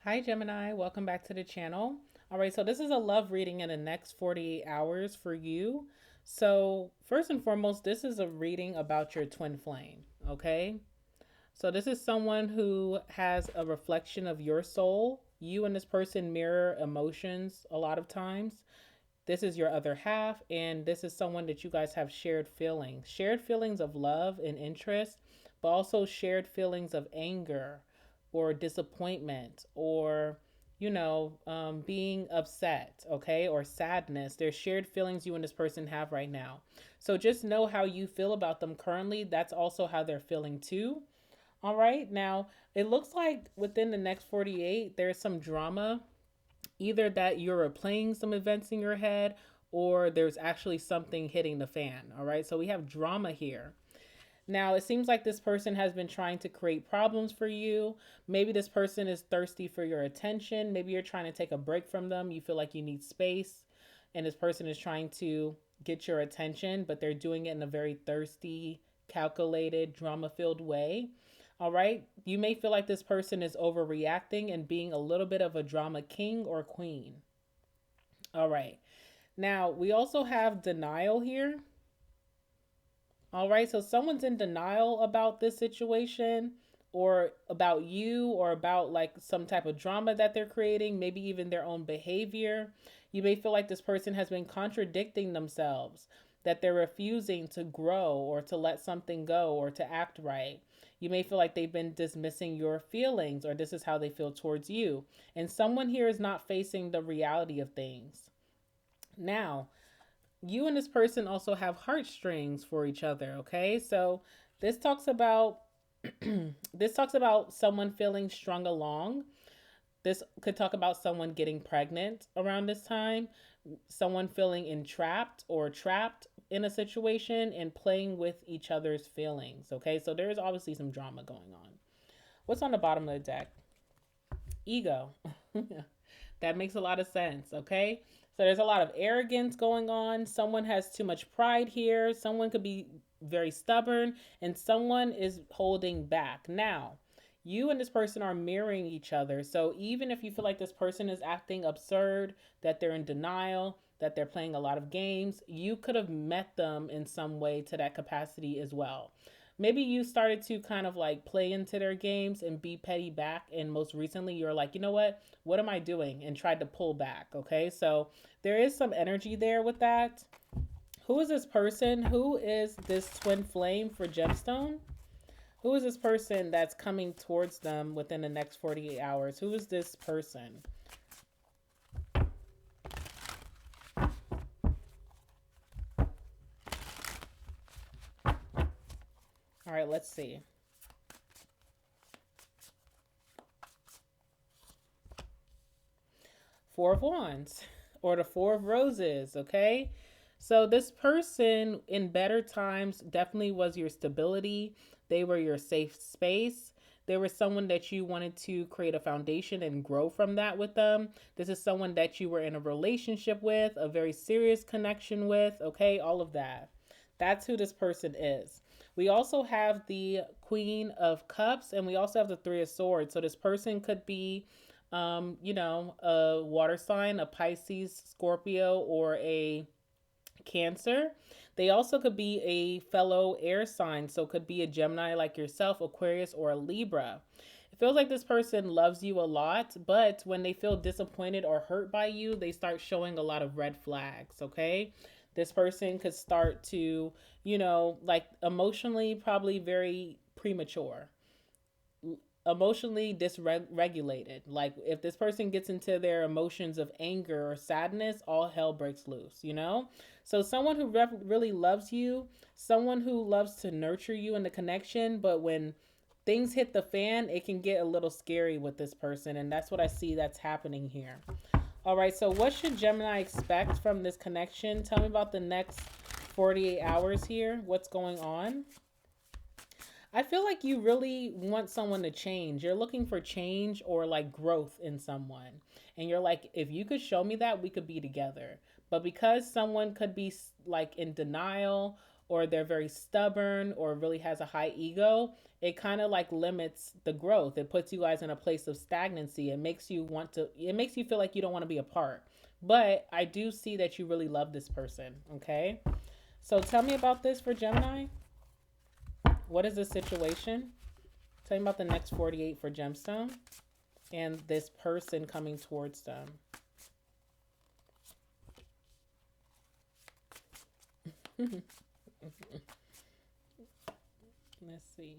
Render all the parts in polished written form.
Hi, Gemini. Welcome back to the channel. All right, so this is a love reading in the next 48 hours for you. So, first and foremost, this is a reading about your twin flame, okay? So, this is someone who has a reflection of your soul. You and this person mirror emotions a lot of times. This is your other half, and this is someone that you guys have shared feelings of love and interest, but also shared feelings of anger or disappointment or being upset, okay, or sadness. There's shared feelings you and this person have right now. So just know how you feel about them currently. That's also how they're feeling too. All right. Now, it looks like within the next 48, there's some drama, either that you're replaying some events in your head or there's actually something hitting the fan. All right. So we have drama here. Now, it seems like this person has been trying to create problems for you. Maybe this person is thirsty for your attention. Maybe you're trying to take a break from them. You feel like you need space, and this person is trying to get your attention, but they're doing it in a very thirsty, calculated, drama filled way. All right. You may feel like this person is overreacting and being a little bit of a drama king or queen. All right. Now, we also have denial here. All right, so someone's in denial about this situation or about you or about like some type of drama that they're creating, maybe even their own behavior. You may feel like this person has been contradicting themselves, that they're refusing to grow or to let something go or to act right. You may feel like they've been dismissing your feelings or this is how they feel towards you. And someone here is not facing the reality of things. Now, you and this person also have heartstrings for each other, okay? So this talks about this talks about someone feeling strung along. This could talk about someone getting pregnant around this time, someone feeling entrapped or trapped in a situation and playing with each other's feelings, okay? So there's obviously some drama going on. What's on the bottom of the deck? Ego. That makes a lot of sense, okay? So there's a lot of arrogance going on. Someone has too much pride here. Someone could be very stubborn, and someone is holding back. Now, you and this person are mirroring each other. So even if you feel like this person is acting absurd, that they're in denial, that they're playing a lot of games, you could have met them in some way to that capacity as well. Maybe you started to kind of like play into their games and be petty back, and most recently you're like, you know what am I doing, and tried to pull back. Okay, so there is some energy there with that. Who is this person? Who is this twin flame for gemstone? Who is this person that's coming towards them within the next 48 hours? Who is this person? All right, let's see. Four of Wands or the Four of Roses, okay? So this person in better times definitely was your stability. They were your safe space. They were someone that you wanted to create a foundation and grow from that with them. This is someone that you were in a relationship with, a very serious connection with, okay? All of that. That's who this person is. We also have the Queen of Cups and we also have the Three of Swords. So this person could be a water sign, a Pisces, Scorpio, or a Cancer. They also could be a fellow air sign, so could be a Gemini like yourself, Aquarius, or a Libra. It feels like this person loves you a lot, but when they feel disappointed or hurt by you, they start showing a lot of red flags, okay? This person could start to, like emotionally, probably very premature, emotionally dysregulated. Like if this person gets into their emotions of anger or sadness, all hell breaks loose. So someone who really loves you, someone who loves to nurture you in the connection, but when things hit the fan, it can get a little scary with this person, and that's what I see that's happening here. All right, so what should Gemini expect from this connection? Tell me about the next 48 hours here. What's going on? I feel like you really want someone to change. You're looking for change or like growth in someone. And you're like, if you could show me that, we could be together. But because someone could be like in denial or they're very stubborn or really has a high ego, it kind of like limits the growth. It puts you guys in a place of stagnancy. It makes you feel like you don't want to be apart. But I do see that you really love this person, okay? So tell me about this for Gemini. What is the situation? Tell me about the next 48 for Gemstone and this person coming towards them. Let's see.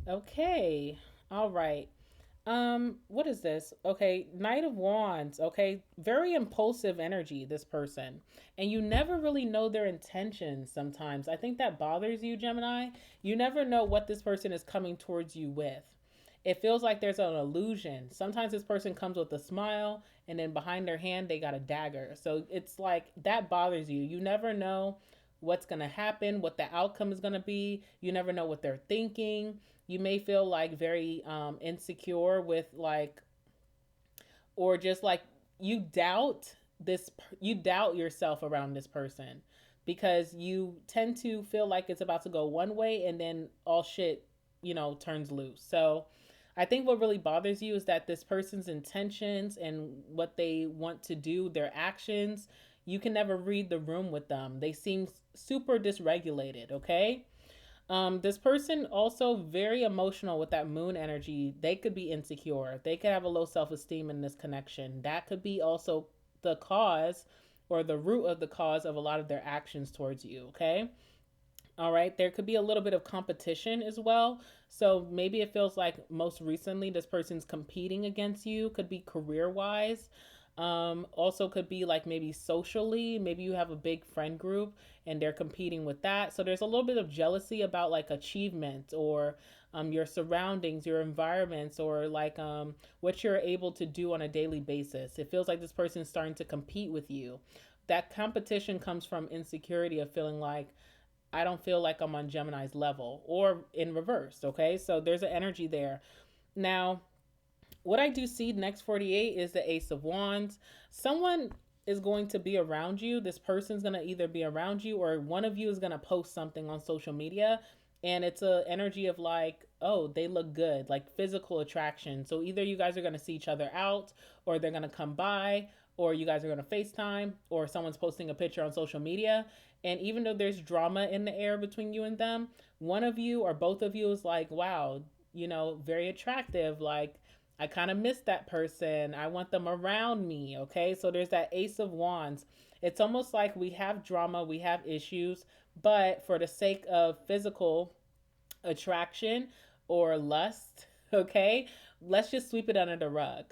Okay. All right. What is this? Okay, Knight of Wands. Okay, very impulsive energy, this person. And you never really know their intentions sometimes. I think that bothers you, Gemini. You never know what this person is coming towards you with. It feels like there's an illusion. Sometimes this person comes with a smile, and then behind their hand, they got a dagger. So it's like that bothers you. You never know what's going to happen, what the outcome is going to be. You never know what they're thinking. You may feel like very insecure with like, or just like you doubt this, you doubt yourself around this person because you tend to feel like it's about to go one way and then all shit, turns loose. So I think what really bothers you is that this person's intentions and what they want to do, their actions, you can never read the room with them. They seem super dysregulated, okay? This person also very emotional with that moon energy. They could be insecure. They could have a low self-esteem in this connection. That could be also the cause or the root of the cause of a lot of their actions towards you, okay? All right, there could be a little bit of competition as well. So maybe it feels like most recently this person's competing against you, could be career wise. Also could be like maybe socially, maybe you have a big friend group and they're competing with that. So there's a little bit of jealousy about like achievement or your surroundings, your environments, or like what you're able to do on a daily basis. It feels like this person's starting to compete with you. That competition comes from insecurity of feeling like, I don't feel like I'm on Gemini's level, or in reverse. Okay, so there's an energy there. Now, what I do see next 48 is the Ace of Wands. Someone is going to be around you. This person's going to either be around you or one of you is going to post something on social media. And it's a energy of like, oh, they look good, like physical attraction. So either you guys are going to see each other out, or they're going to come by, or you guys are going to FaceTime, or someone's posting a picture on social media. And even though there's drama in the air between you and them, one of you or both of you is like, wow, very attractive. Like, I kind of miss that person. I want them around me. Okay. So there's that Ace of Wands. It's almost like we have drama, we have issues, but for the sake of physical attraction or lust, okay, let's just sweep it under the rug.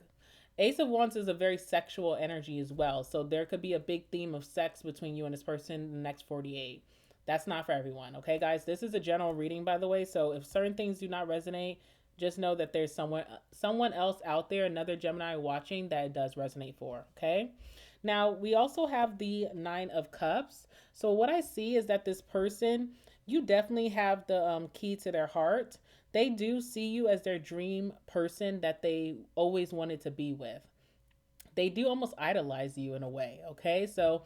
Ace of Wands is a very sexual energy as well. So there could be a big theme of sex between you and this person in the next 48. That's not for everyone. Okay, guys, this is a general reading, by the way. So if certain things do not resonate, just know that there's someone else out there, another Gemini watching that it does resonate for, okay? Now, we also have the Nine of Cups. So what I see is that this person, you definitely have the key to their heart. They do see you as their dream person that they always wanted to be with. They do almost idolize you in a way, okay? So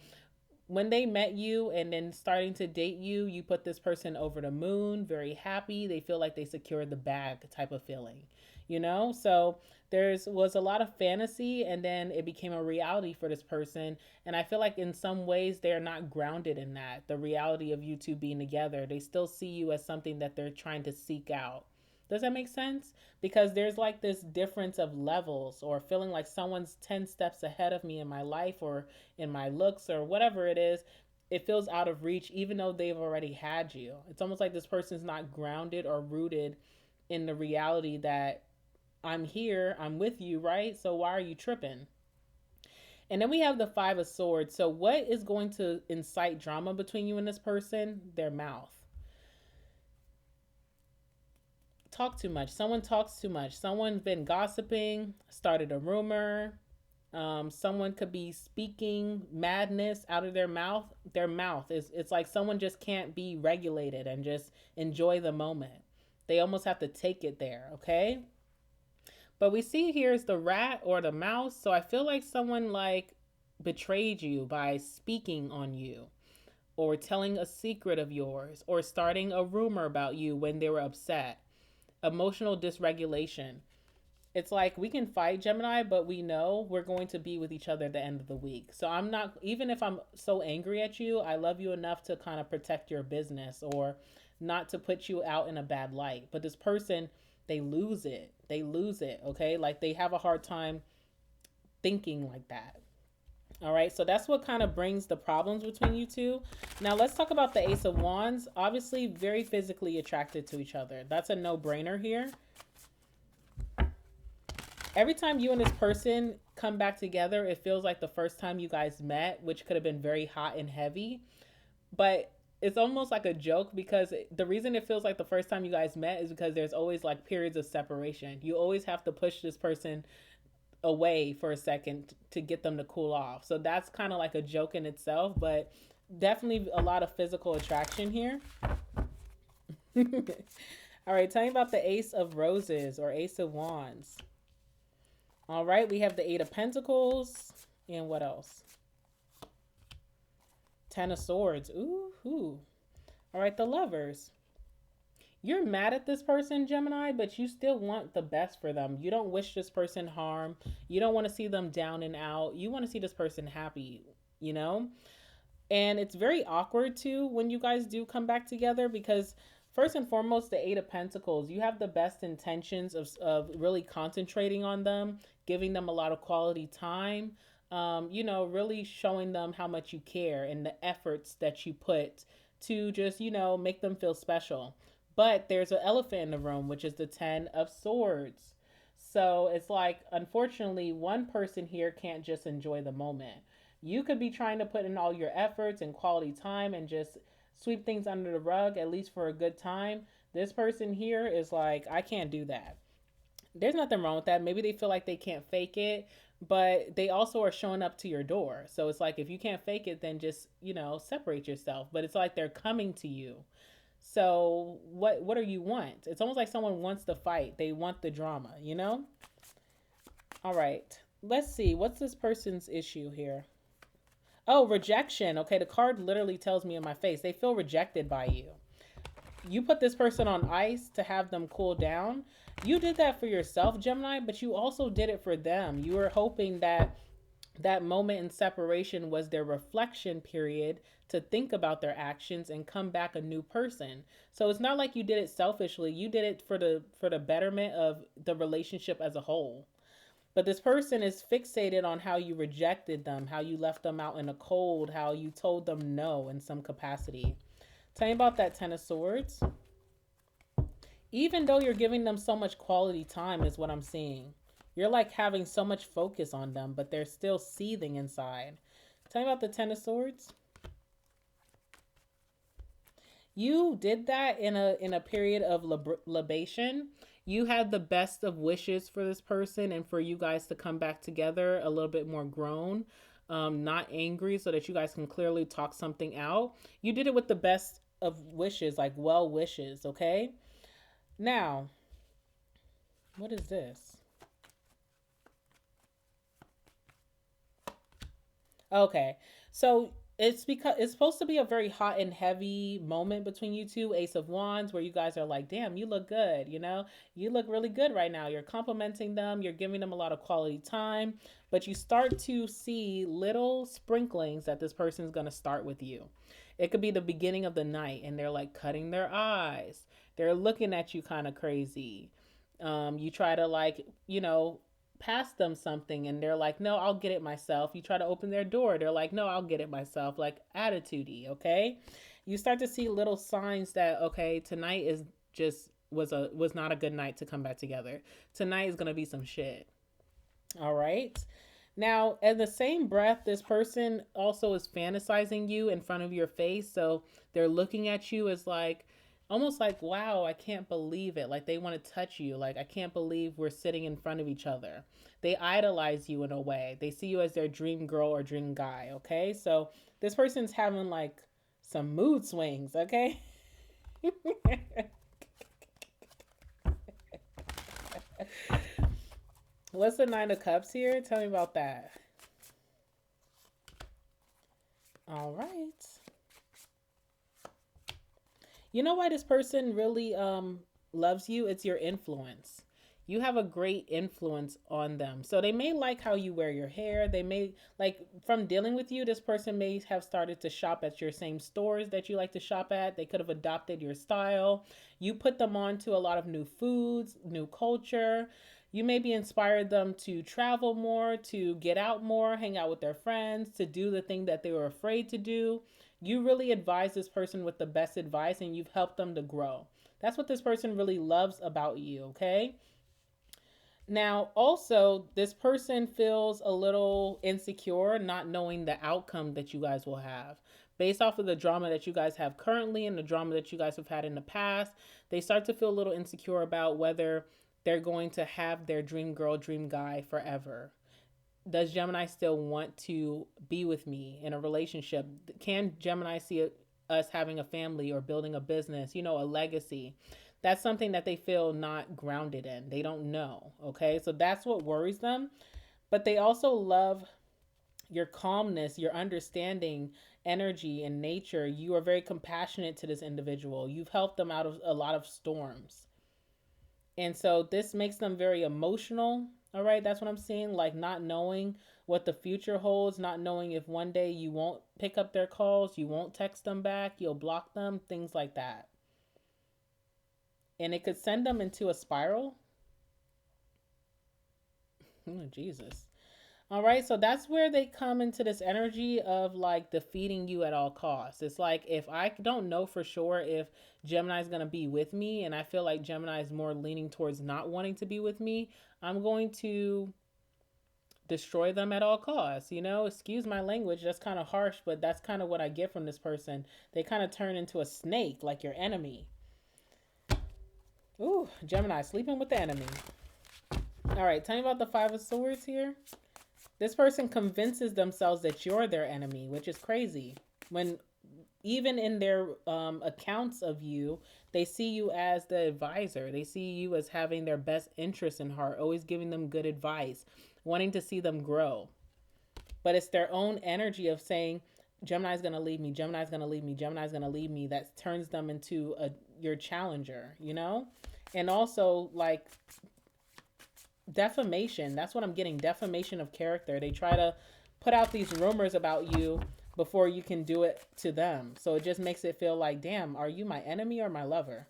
when they met you and then starting to date you, you put this person over the moon, very happy. They feel like they secured the bag type of feeling. So was a lot of fantasy and then it became a reality for this person. And I feel like in some ways they're not grounded in that, the reality of you two being together. They still see you as something that they're trying to seek out. Does that make sense? Because there's like this difference of levels or feeling like someone's 10 steps ahead of me in my life or in my looks or whatever it is. It feels out of reach even though they've already had you. It's almost like this person's not grounded or rooted in the reality that I'm here, I'm with you, right? So why are you tripping? And then we have the Five of Swords. So what is going to incite drama between you and this person? Their mouth. Talk too much. Someone talks too much. Someone's been gossiping, started a rumor. Someone could be speaking madness out of their mouth. Their mouth is, it's like someone just can't be regulated and just enjoy the moment. They almost have to take it there, okay? But we see here is the rat or the mouse. So I feel like someone like betrayed you by speaking on you, or telling a secret of yours, or starting a rumor about you when they were upset. Emotional dysregulation. It's like we can fight, Gemini, but we know we're going to be with each other at the end of the week. So I'm not, even if I'm so angry at you, I love you enough to kind of protect your business or not to put you out in a bad light. But this person, they lose it. They lose it, okay? Like they have a hard time thinking like that. All right, so that's what kind of brings the problems between you two. Now let's talk about the Ace of Wands. Obviously, very physically attracted to each other. That's a no-brainer here. Every time you and this person come back together, it feels like the first time you guys met, which could have been very hot and heavy. But it's almost like a joke because the reason it feels like the first time you guys met is because there's always like periods of separation. You always have to push this person away for a second to get them to cool off. So that's kind of like a joke in itself, but definitely a lot of physical attraction here. All right, tell me about the Ace of Roses or Ace of Wands. All right, we have the Eight of Pentacles. And what else? Ten of Swords. Ooh. All right, the Lovers. You're mad at this person, Gemini, but you still want the best for them. You don't wish this person harm. You don't want to see them down and out. You want to see this person happy, you know? And it's very awkward too when you guys do come back together because first and foremost, the Eight of Pentacles, you have the best intentions of really concentrating on them, giving them a lot of quality time, really showing them how much you care and the efforts that you put to just, make them feel special. But there's an elephant in the room, which is the Ten of Swords. So it's like, unfortunately, one person here can't just enjoy the moment. You could be trying to put in all your efforts and quality time and just sweep things under the rug, at least for a good time. This person here is like, I can't do that. There's nothing wrong with that. Maybe they feel like they can't fake it, but they also are showing up to your door. So it's like, if you can't fake it, then just, separate yourself. But it's like they're coming to you. So what do you want? It's almost like someone wants the fight. They want the drama, All right. Let's see. What's this person's issue here? Oh, rejection. Okay, the card literally tells me in my face. They feel rejected by you. You put this person on ice to have them cool down. You did that for yourself, Gemini, but you also did it for them. You were hoping that that moment in separation was their reflection period to think about their actions and come back a new person. So it's not like you did it selfishly. You did it for the betterment of the relationship as a whole. But this person is fixated on how you rejected them, how you left them out in the cold, how you told them no in some capacity. Tell me about that Ten of Swords. Even though you're giving them so much quality time is what I'm seeing. You're like having so much focus on them, but they're still seething inside. Tell me about the Ten of Swords. You did that in a period of libation. You had the best of wishes for this person and for you guys to come back together a little bit more grown, not angry, so that you guys can clearly talk something out. You did it with the best of wishes, like well wishes, okay? Now, what is this? Okay, so it's because it's supposed to be a very hot and heavy moment between you two, Ace of Wands, where you guys are like, damn, you look good, you look really good right now. You're complimenting them, you're giving them a lot of quality time, but you start to see little sprinklings that this person's going to start with you. It could be the beginning of the night and they're like cutting their eyes. They're looking at you kind of crazy. You try to pass them something and they're like, no, I'll get it myself. You try to open their door, they're like, no, I'll get it myself. Like attitude-y, okay? You start to see little signs that, okay, tonight is just was not a good night to come back together. Tonight is gonna be some shit. All right. Now, in the same breath, this person also is fantasizing you in front of your face. So they're looking at you as like, almost like, wow, I can't believe it. Like they want to touch you. Like, I can't believe we're sitting in front of each other. They idolize you in a way. They see you as their dream girl or dream guy. Okay. So this person's having like some mood swings. Okay. What's the Nine of Cups here? Tell me about that. All right. You know why this person really loves you? It's your influence. You have a great influence on them. So they may like how you wear your hair. They may like from dealing with you, this person may have started to shop at your same stores that you like to shop at. They could have adopted your style. You put them on to a lot of new foods, new culture. You maybe inspired them to travel more, to get out more, hang out with their friends, to do the thing that they were afraid to do. You really advise this person with the best advice and you've helped them to grow. That's what this person really loves about you, okay? Now, also, this person feels a little insecure not knowing the outcome that you guys will have. Based off of the drama that you guys have currently and the drama that you guys have had in the past, they start to feel a little insecure about whether they're going to have their dream girl, dream guy forever. Does Gemini still want to be with me in a relationship? Can Gemini see us having a family or building a business, a legacy? That's something that they feel not grounded in. They don't know. Okay. So that's what worries them. But they also love your calmness, your understanding, energy, and nature. You are very compassionate to this individual. You've helped them out of a lot of storms. And so this makes them very emotional. All right, that's what I'm seeing. Like not knowing what the future holds, not knowing if one day you won't pick up their calls, you won't text them back, you'll block them, things like that. And it could send them into a spiral. Oh, Jesus. All right, so that's where they come into this energy of like defeating you at all costs. It's like if I don't know for sure if Gemini is going to be with me and I feel like Gemini is more leaning towards not wanting to be with me, I'm going to destroy them at all costs. Excuse my language, that's kind of harsh, but that's kind of what I get from this person. They kind of turn into a snake, like your enemy. Ooh, Gemini sleeping with the enemy. All right, tell me about the Five of Swords here. This person convinces themselves that you're their enemy, which is crazy. When even in their accounts of you, they see you as the advisor. They see you as having their best interests in heart, always giving them good advice, wanting to see them grow. But it's their own energy of saying, Gemini's going to leave me, Gemini's going to leave me, Gemini's going to leave me, that turns them into your challenger. And also, like, defamation. That's what I'm getting. Defamation of character. They try to put out these rumors about you before you can do it to them. So it just makes it feel like, damn, are you my enemy or my lover?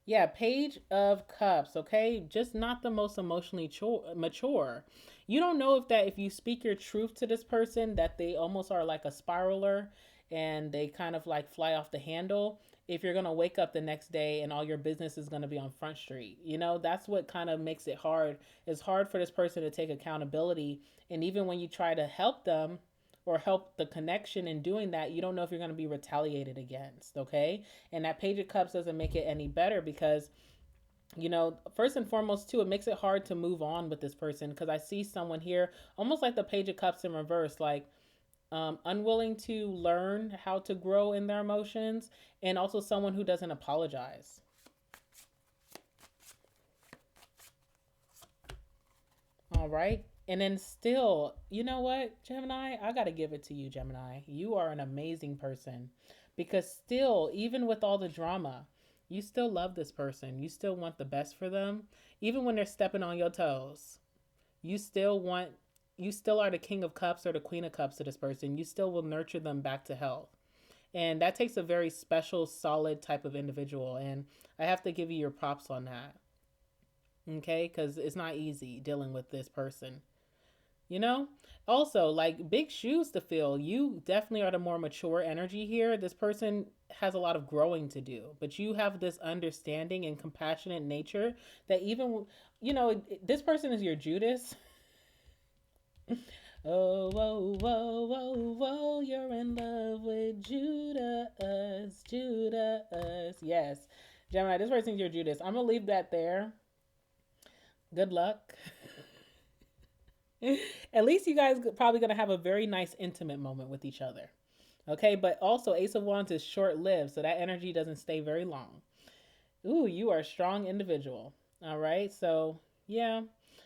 Yeah, Page of Cups, okay? Just not the most emotionally mature. You don't know if you speak your truth to this person, that they almost are like a spiraler and they kind of like fly off the handle. If you're going to wake up the next day and all your business is going to be on Front Street, that's what kind of makes it hard. It's hard for this person to take accountability. And even when you try to help them, or help the connection in doing that, you don't know if you're going to be retaliated against, okay? And that Page of Cups doesn't make it any better because, first and foremost, too, it makes it hard to move on with this person because I see someone here almost like the Page of Cups in reverse, like unwilling to learn how to grow in their emotions, and also someone who doesn't apologize. All right. And then still, you know what, Gemini? I got to give it to you, Gemini. You are an amazing person because still, even with all the drama, you still love this person. You still want the best for them. Even when they're stepping on your toes, you still want, you still are the King of Cups or the Queen of Cups to this person. You still will nurture them back to health. And that takes a very special, solid type of individual. And I have to give you your props on that. Okay? Because it's not easy dealing with this person. You know? Also, like big shoes to fill. You definitely are the more mature energy here. This person has a lot of growing to do, but you have this understanding and compassionate nature that even, this person is your Judas. Oh, whoa, whoa, whoa, whoa, you're in love with Judas, Judas. Yes, Gemini, this person's your Judas. I'm going to leave that there. Good luck. At least you guys probably going to have a very nice intimate moment with each other. Okay, but also Ace of Wands is short-lived, so that energy doesn't stay very long. Ooh, you are a strong individual. All right, so yeah,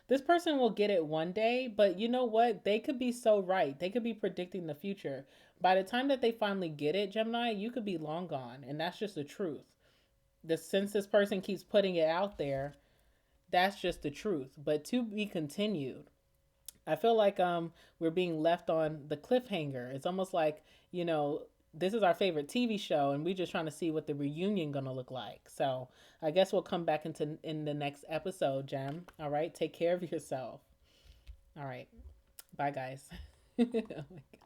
this person will get it one day, but you know what? They could be so right. They could be predicting the future. By the time that they finally get it, Gemini, you could be long gone. And that's just the truth. Since this person keeps putting it out there, that's just the truth. But to be continued. I feel like we're being left on the cliffhanger. It's almost like, you know, this is our favorite TV show and we're just trying to see what the reunion gonna look like. So I guess we'll come back in the next episode, Gem. All right. Take care of yourself. All right. Bye guys. Oh my God.